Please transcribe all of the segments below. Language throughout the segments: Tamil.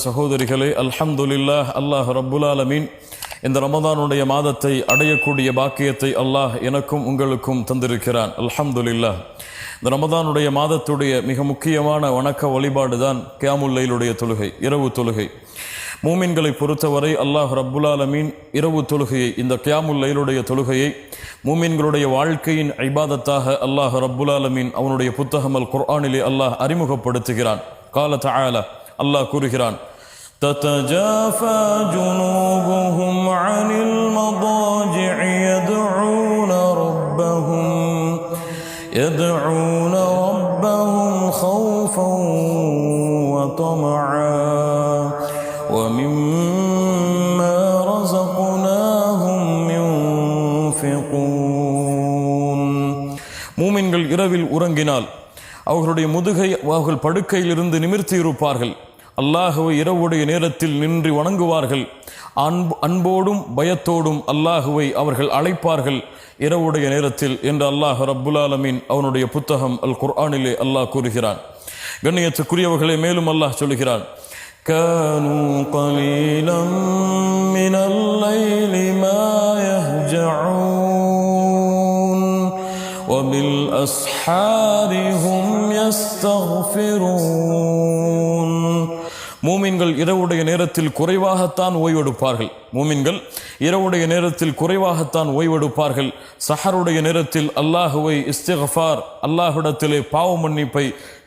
சகோதரிகளே, அல்ஹம்துலில்லாஹ், அல்லாஹ் ரப்புல் ஆலமீன் இந்த ரமதானுடைய மாதத்தை அடையக்கூடிய பாக்கியத்தை அல்லாஹ் எனக்கும் உங்களுக்கும் தந்திருக்கிறான். அல்ஹம்துலில்லாஹ். இந்த ரமதானுடைய மாதத்துடைய மிக முக்கியமான வணக்க வழிபாடு தான் கியாமுல் லைலுடைய தொழுகை, இரவு தொழுகை. மூமின்களை பொறுத்தவரை அல்லாஹ் ரப்புல் ஆலமீன் இரவு தொழுகையை, இந்த கியாமுல் லைலுடைய தொழுகையை மூமின்களுடைய வாழ்க்கையின் இபாதத்தாக அல்லாஹ் ரப்புல் ஆலமீன் அவனுடைய புத்தகம் அல் குர்ஆனிலே அல்லாஹ் அறிமுகப்படுத்துகிறான். கால தஆலா, அல்லாஹ் கூறுகிறான், تتجافى جنوبهم عن المضاجع يدعون ربهم خوفا وطمعا ومما رزقناهم ينفقون. மூமின்கள் இரவில் உறங்கினால் அவர்களுடைய முதுகை அவர்கள் படுக்கையிலிருந்து நிமிர்த்தி இருப்பார்கள். அல்லாஹுவை இரவுடைய நேரத்தில் நின்று வணங்குவார்கள். அன்போடும் பயத்தோடும் அல்லாஹுவை அவர்கள் அழைப்பார்கள் இரவுடைய நேரத்தில் என்று அல்லாஹ் ரப்புல் ஆலமீன் அவனுடைய புத்தகம் அல் குர்ஆனிலே அல்லாஹ் கூறுகிறான். கண்ணியத்துக்குரியவர்களே, மேலும் அல்லாஹ் சொல்கிறான், கானூ கலீலம் மினல் லைலி மா யஹ்ஜஊன் வபில் அஸ்ஹாரி ஹும் யஸ்தக்ஃபிரூன். மூமின்கள் இரவுடைய நேரத்தில் குறைவாகத்தான் ஓய்வெடுப்பார்கள். மூமின்கள் இரவுடைய நேரத்தில் குறைவாகத்தான் ஓய்வெடுப்பார்கள். சஹருடைய நேரத்தில் அல்லாஹுவை இஸ்திக்ஃபார், அல்லாஹ்விடத்திலே பாவ மன்னிப்பை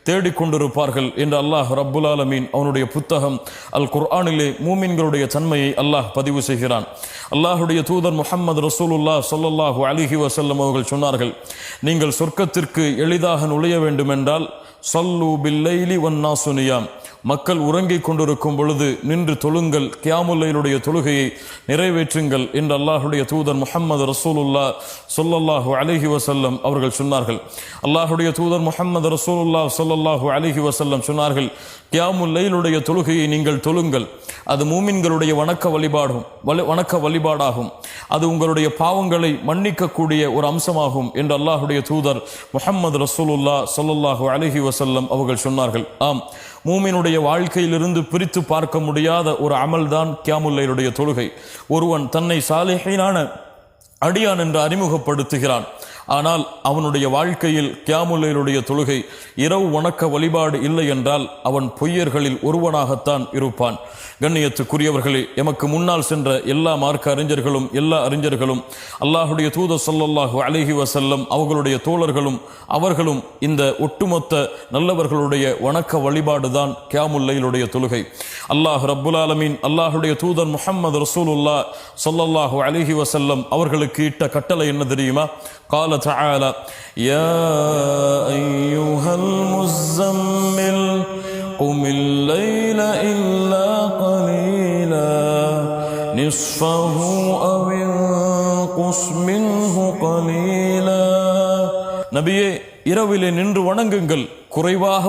தேடிக்கொண்டிருப்பார்கள் என்று அல்லாஹ் ரப்புல் ஆலமீன் அவனுடைய புத்தகம் அல் குர்ஆனிலே மூமின்களுடைய தன்மையை அல்லாஹ் பதிவு செய்கிறான். அல்லாஹுடைய தூதர் முஹம்மது ரசூலுல்லாஹ் ஸல்லல்லாஹு அலைஹி வஸல்லம் அவர்கள் சொன்னார்கள், நீங்கள் சொர்க்கத்திற்கு எளிதாக நுழைய வேண்டுமென்றால் ஸல்லூ பில்லைலி வன்னாஸு நியாம், மக்கள் உறங்கிக் கொண்டிருக்கும் பொழுது நின்று தொழுங்கள், கியாமுல் லைலுடைய தொழுகையை நிறைவேற்றுங்கள் என்று அல்லாஹுடைய தூதர் முஹம்மது ரசூலுல்லாஹ் ஸல்லல்லாஹு அலைஹி வஸல்லம் அவர்கள் சொன்னார்கள். அல்லாஹுடைய தூதர் முஹம்மது ரசூலுல்லாஹ் ஸல்லல்லாஹு அலைஹி வஸல்லம் சொன்னார்கள், கியாமுல் லைலுடைய தொழுகையை நீங்கள் தொழுங்கள், அது மூமின்களுடைய வணக்க வழிபாடாகும், அது உங்களுடைய பாவங்களை மன்னிக்கக்கூடிய ஒரு அம்சமாகும் என்று அல்லாஹுடைய தூதர் முஹம்மது ரசூலுல்லாஹ் ஸல்லல்லாஹு அலைஹி வஸல்லம் அவர்கள் சொன்னார்கள். ஆம், மூமினுடைய வாழ்க்கையிலிருந்து பிரித்து பார்க்க முடியாத ஒரு அமல் தான் கியாமுல் லைலுடைய தொழுகை. ஒருவன் தன்னை சாலிஹீனான அடியான் என்று அறிமுகப்படுத்துகிறான், ஆனால் அவனுடைய வாழ்க்கையில் கியாமுல் லைலுடைய தொழுகை இரவு வணக்க வழிபாடு இல்லை என்றால் அவன் பொய்யர்களில் ஒருவனாகத்தான் இருப்பான். கண்ணியத்துக்குரியவர்களே, எமக்கு முன்னால் சென்ற எல்லா மார்க்க அறிஞர்களும் எல்லா அறிஞர்களும் அல்லாஹுடைய தூதர் ஸல்லல்லாஹு அலைஹி வஸல்லம் அவர்களுடைய தோழர்களும் அவர்களும் இந்த ஒட்டுமொத்த நல்லவர்களுடைய வணக்க வழிபாடு தான் கியாமுல் லைலுடைய தொழுகை. அல்லாஹ் ரப்புல் ஆலமீன் அல்லாஹுடைய தூதர் முஹம்மது ரசூலுல்லாஹ் ஸல்லல்லாஹு அலைஹி வஸல்லம் அவர்களுக்கு இட்ட கட்டளை என்ன தெரியுமா? قال تعالى يا أيها المزمل قم الليل إلا قليلا نصفه أو انقص منه قليلا. நபியே, இரவிலே நின்று வணங்குங்கள், குறைவாக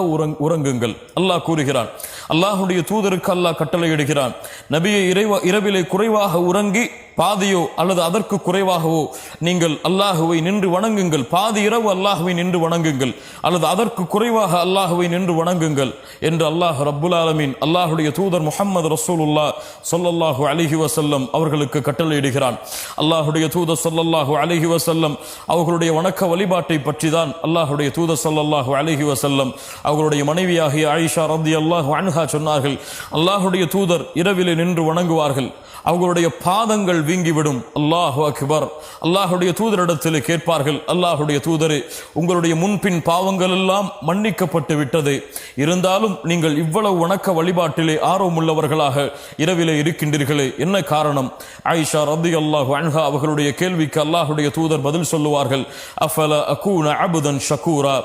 உறங்குங்கள் அல்லாஹ் கூறுகிறான். அல்லாஹுடைய தூதருக்கு அல்லாஹ் கட்டளையிடுகிறான், நபியை இரவிலே குறைவாக உறங்கி பாதியோ அல்லது அதற்கு குறைவாகவோ நீங்கள் அல்லாஹுவை நின்று வணங்குங்கள். பாதி இரவு அல்லாஹுவை நின்று வணங்குங்கள் அல்லது அதற்கு குறைவாக அல்லாஹுவை நின்று வணங்குங்கள் என்று அல்லாஹ் ரப்புல் ஆலமீன் அல்லாஹுடைய தூதர் முஹம்மது ரசூலுல்லாஹ் ஸல்லல்லாஹு அலைஹி வஸல்லம் அவர்களுக்கு கட்டளையிடுகிறான். அல்லாஹுடைய தூதர் ஸல்லல்லாஹு அலைஹி வஸல்லம் அவர்களுடைய வணக்க வழிபாட்டை பற்றி தான் அல்லாஹுடைய தூதர் ஸல்லல்லாஹு அலைஹி வஸல்லம் அவர்களுடைய மனைவியாகிய ஆயிஷா ரலியல்லாஹு அன்ஹா சொன்னார்கள், அல்லாஹுடைய தூதர் இரவிலே நின்று வணங்குவார்கள், அவர்களுடைய பாதங்கள் வீங்கிவிடும். அல்லாஹு அக்பர். அல்லாஹுடைய தூதரிடத்தில் கேட்பார்கள், அல்லாஹுடைய தூதரே, உங்களுடைய முன்பின் பாவங்கள் எல்லாம் மன்னிக்கப்பட்டு விட்டது, இருந்தாலும் நீங்கள் இவ்வளவு வணக்க வழிபாட்டிலே ஆர்வமுள்ளவர்களாக இரவிலே இருக்கின்றீர்களே, என்ன காரணம்? ஆயிஷா ரலியல்லாஹு அன்ஹா அவர்களுடைய கேள்விக்கு அல்லாஹுடைய தூதர் பதில் சொல்லுவார்கள், அஃபல அகூன அபுதன் ஷகூரா,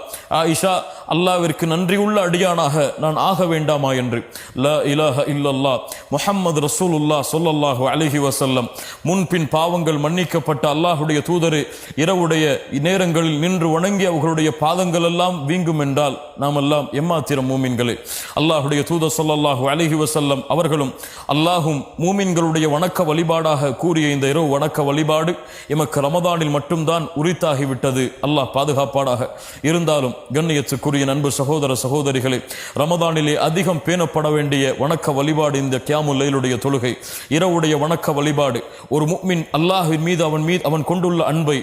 ஆயிஷா, அல்லாஹ்விற்கு நன்றியுள்ள அடியானாக நான் ஆக வேண்டாமா என்று. லா இலாஹ இல்லல்லாஹ் முஹம்மது ரசூலுல்லாஹ் ஸல்லல்லாஹு அலைஹி வஸல்லம், முன்பின் பாவங்கள் மன்னிக்கப்பட்ட அல்லாஹுடைய தூதரே, இரவுடைய நேரங்களில் நின்று வணங்கி அவர்களுடைய பாதங்கள் எல்லாம் வீங்கும் என்றால் நாம் எல்லாம் எம்மாத்திரம் மூமின்களே. அல்லாஹுடைய தூதர் ஸல்லல்லாஹு அலைஹி வஸல்லம் அவர்களும் அல்லாஹும் மூமின்களுடைய வணக்க வழிபாடாக கூறிய இந்த இரவு வணக்க வழிபாடு எமக்கு ரமதானில் மட்டும்தான் உரித்தாகிவிட்டது. அல்லாஹ் பாதுகாப்பாடாக. இருந்தாலும் கண்ணியத்துக்குரிய நண்பு சகோதர சகோதரிகளே, ரமதானிலே அதிகம் பேணப்பட வேண்டிய வணக்க வழிபாடு இந்த கியாமுல் லைலுடைய தொழுகை, இரவுடைய வணக்க வழிபாடு. ஒரு முஃமின் அல்லாஹ்வின் மீது அவன் கொண்டுள்ள அன்பை,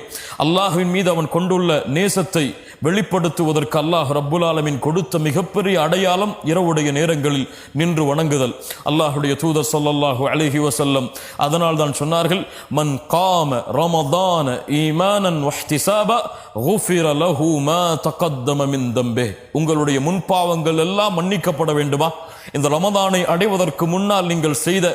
அல்லாஹ்வின் மீது அவன் கொண்டுள்ள நேசத்தை வெளிப்படுத்துவதற்கு அல்லாஹ் ரப்புல் ஆலமீன் கொடுத்த மிகப்பெரிய அடையாளம் இரவுடைய நேரங்களில் நின்று வணங்குதல். அல்லாஹுடைய தூதர் ஸல்லல்லாஹு அலைஹி வஸல்லம் அதனால் தான் சொன்னார்கள், மன் காம ரமதான ஈமானன் வஹ்திசாபா குஃபிர லஹு மா தகத்தம மின் தம்பிஹ். உங்களுடைய முன்பாவங்கள் எல்லாம் மன்னிக்கப்பட வேண்டுமா? இந்த ரமதானை அடைவதற்கு முன்னால் நீங்கள் செய்த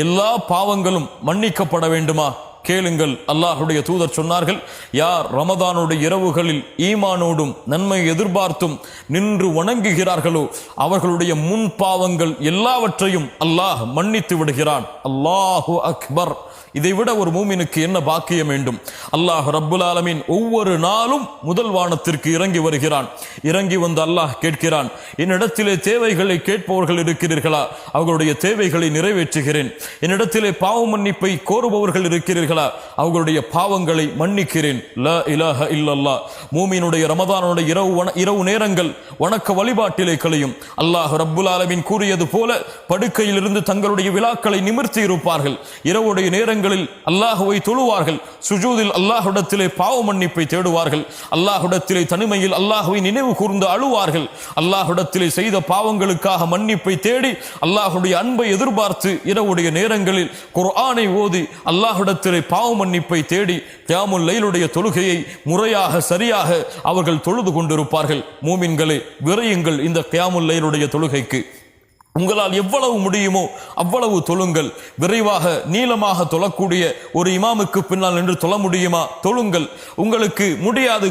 எல்லா பாவங்களும் மன்னிக்கப்பட வேண்டுமா? கேளுங்கள். அல்லாஹுடைய தூதர் சொன்னார்கள், யார் ரமதானுடைய இரவுகளில் ஈமானோடும் நன்மை எதிர்பார்த்தும் நின்று வணங்குகிறார்களோ அவர்களுடைய முன் பாவங்கள் எல்லாவற்றையும் அல்லாஹ் மன்னித்து விடுகிறான். அல்லாஹு அக்பர். இதைவிட ஒரு மூமினுக்கு என்ன பாக்கியம் வேண்டும்? அல்லாஹ் ரப்புல் ஆலமீன் ஒவ்வொரு நாளும் முதல் வானத்திற்கு இறங்கி வருகிறான். இறங்கி வந்து அல்லாஹ் கேட்கிறான், என்னிடத்திலே தேவைகளை கேட்பவர்கள் இருக்கிறீர்களா? அவர்களுடைய தேவைகளை நிறைவேற்றுகிறேன். என்னிடத்திலே பாவ மன்னிப்பை கோருபவர்கள் இருக்கிறீர்களா? அவர்களுடைய பாவங்களை மன்னிக்கிறேன். லா இலாஹ இல்லல்லாஹ். மூமினுடைய ரமதானுடைய இரவு நேரங்கள் வணக்க வழிபாட்டிலே கழியும். அல்லாஹ் ரப்புல் ஆலமீன் கூறியது போல படுக்கையிலிருந்து தங்களுடைய விழாக்களை நிமிர்த்தி இருப்பார்கள். இரவுடைய நேரங்களில் அல்லாஹுவை தொழுவார்கள். சுஜூதில் அல்லாஹ்விடத்திலே பாவ மன்னிப்பை தேடுவார்கள். அல்லாஹ்விடத்திலே தனிமையில் அல்லாஹுவை நினைவு கூர்ந்து அழுவார்கள். அல்லாஹ்விடத்திலே செய்த பாவங்களுக்காக மன்னிப்பை தேடி அல்லாஹுடைய அன்பை எதிர்பார்த்து இரவுடைய நேரங்களில் குர்ஆனை ஓதி அல்லாஹ்விடத்திலே பாவ மன்னிப்பை தேடி கியாமுல் லைலுடைய தொழுகையை முறையாக சரியாக அவர்கள் தொழுது கொண்டிருப்பார்கள். மூமின்களே, விரையுங்கள் இந்த கியாமுல் லைலுடைய தொழுகைக்கு. உங்களால் எவ்வளவு முடியுமோ அவ்வளவு தொழுங்கள். விரைவாக நீளமாக தொழக்கூடிய ஒரு இமாமுக்கு பின்னால் நின்று தொழ முடியுமா? தொழுங்கள். உங்களுக்கு முடியாது,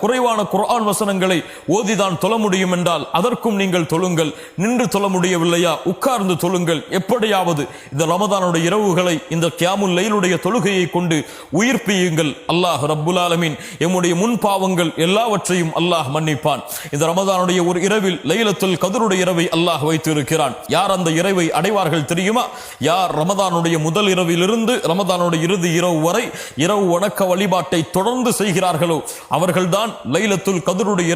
குறைவான குர்ஆன் வசனங்களை ஓதிதான் தொழ முடியும் என்றால் அதற்கும் நீங்கள் தொழுங்கள். நின்று தொழ முடியவில்லையா? உட்கார்ந்து தொழுங்கள். எப்படியாவது இந்த ரமதானுடைய இரவுகளை இந்த கியாமுல் லைலுடைய தொழுகையை கொண்டு உயிர்ப்பியுங்கள். அல்லாஹ் ரப்புல் ஆலமீன் எம்முடைய முன் பாவங்கள் எல்லாவற்றையும் அல்லாஹ் மன்னிப்பான். இந்த ரமதானுடைய ஒரு இரவில் லைலத்துல் கத்ருடைய இரவை அல்லாஹ் வைத்து யார் அந்த இரவை அடைவார்கள் தெரியுமா? யார் ரமதானுடைய முதல் இரவிலிருந்து ரமதானுடைய இறுதி இரவு வரை இரவு வணக்க வழிபாட்டை தொடர்ந்து செய்கிறார்களோ அவர்கள்தான் லைலத்துல் கத்ருடைய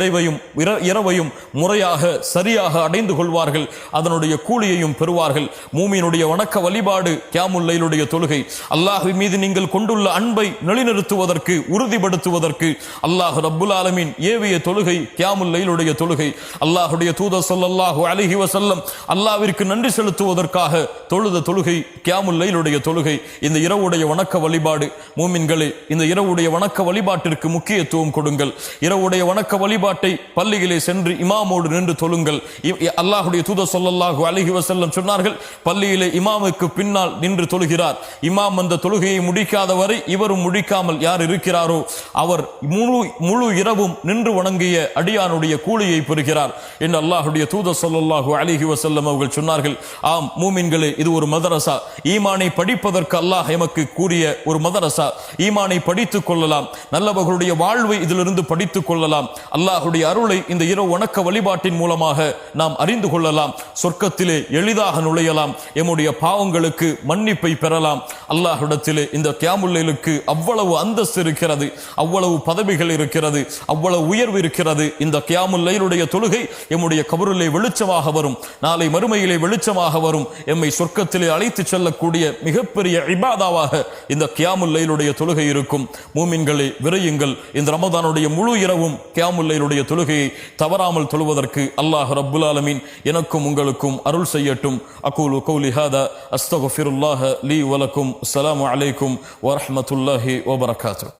இரவையும் முறையாக சரியாக அடைந்து கொள்வார்கள். அதனுடைய கூலியையும் பெறுவார்கள். மூமினுடைய வணக்க வழிபாடு கியாமுல் லைலுடைய தொழுகை. அல்லாஹ்வின் மீது நீங்கள் கொண்டுள்ள அன்பை நிலைநிறுத்துவதற்கு, உறுதிப்படுத்துவதற்கு அல்லாஹ் ரப்புல் ஆலமீன் ஏவிய தொழுகை கியாமுல் லைலுடைய தொழுகை. அல்லாஹ்வுடைய தூதர் ஸல்லல்லாஹு அலைஹி வஸல்லம் அல்லாஹ்விற்கு நன்றி செலுத்துவதற்காக தொழுத தொழுகை கியாமுல் லைலுடைய தொழுகை. இந்த இரவுடைய வணக்க வழிபாடு. மூமின்களே, இந்த இரவுடைய வணக்க வழிபாட்டிற்கு முக்கியத்துவம் கொடுங்கள். இரவுடைய வணக்க வழிபாட்டை பள்ளியிலே சென்று இமாமோடு நின்று தொழுங்கள். அல்லாஹ்வுடைய தூதர் ஸல்லல்லாஹு அலைஹி வஸல்லம் சொன்னார்கள், பள்ளியிலே இமாமுக்கு பின்னால் நின்று தொழுகிறார். இமாம் அந்த தொழுகையை முடிக்காத வரை இவரும் முடிக்காமல் யார் இருக்கிறாரோ அவர் முழு இரவும் நின்று வணங்கிய அடியானுடைய கூலியை பெறுகிறார் என்று அல்லாஹ்வுடைய தூதர் ஸல்லல்லாஹு அலைஹி வஸல்லம் அவர்கள் சொன்னார்கள். ஆம் மூமின்களே, இது ஒரு மதரசா. ஈமானை படிப்பதற்கு அல்லாஹ் எமக்கு கூறிய ஒரு மதரசா. ஈமானை படித்துக் கொள்ளலாம். நல்லவர்களுடைய வாழ்வை இதிலிருந்து படித்துக் கொள்ளலாம். அல்லாஹ்வுடைய அருளை இந்த இரவு வணக்க வழிபாட்டின் மூலமாக நாம் அறிந்து கொள்ளலாம். சொர்க்கத்திலே எளிதாக நுழையலாம். எம்முடைய பாவங்களுக்கு மன்னிப்பை பெறலாம். அல்லாஹ்விடத்திலே இந்த கியாமுல் லைலுக்கு அவ்வளவு அந்தஸ்து இருக்கிறது, அவ்வளவு பதவிகள் இருக்கிறது, அவ்வளவு உயர்வு இருக்கிறது. இந்த கியாமுல் லைலுடைய தொழுகை எம்முடைய கபரிலே வெளிச்சமாக வரும். நாளை மறுமையிலே வெளிச்சமாக வரும். எம்மை சொர்க்கத்திலே அழைத்து செல்லக்கூடிய மிகப்பெரிய இபாதாவாக இந்த கியாமுல் லைலுடைய தொழுகை இருக்கும். மூமின்களே, விரையுங்கள். இந்த ரமதானுடைய முழு இரவும் கியாமுல் லைலுடைய தொழுகையை தவறாமல் தொழுவதற்கு அல்லாஹ் ரப்புல் ஆலமீன் எனக்கும் உங்களுக்கும் அருள் செய்யட்டும். அகூலு கௌலி ஹாதா அஸ்தக்ஃபிருல்லாஹ லீ வலக்கும். அஸ்ஸலாமு அலைக்கும் வரஹ்மத்துல்லாஹி வபரகாத்துஹு.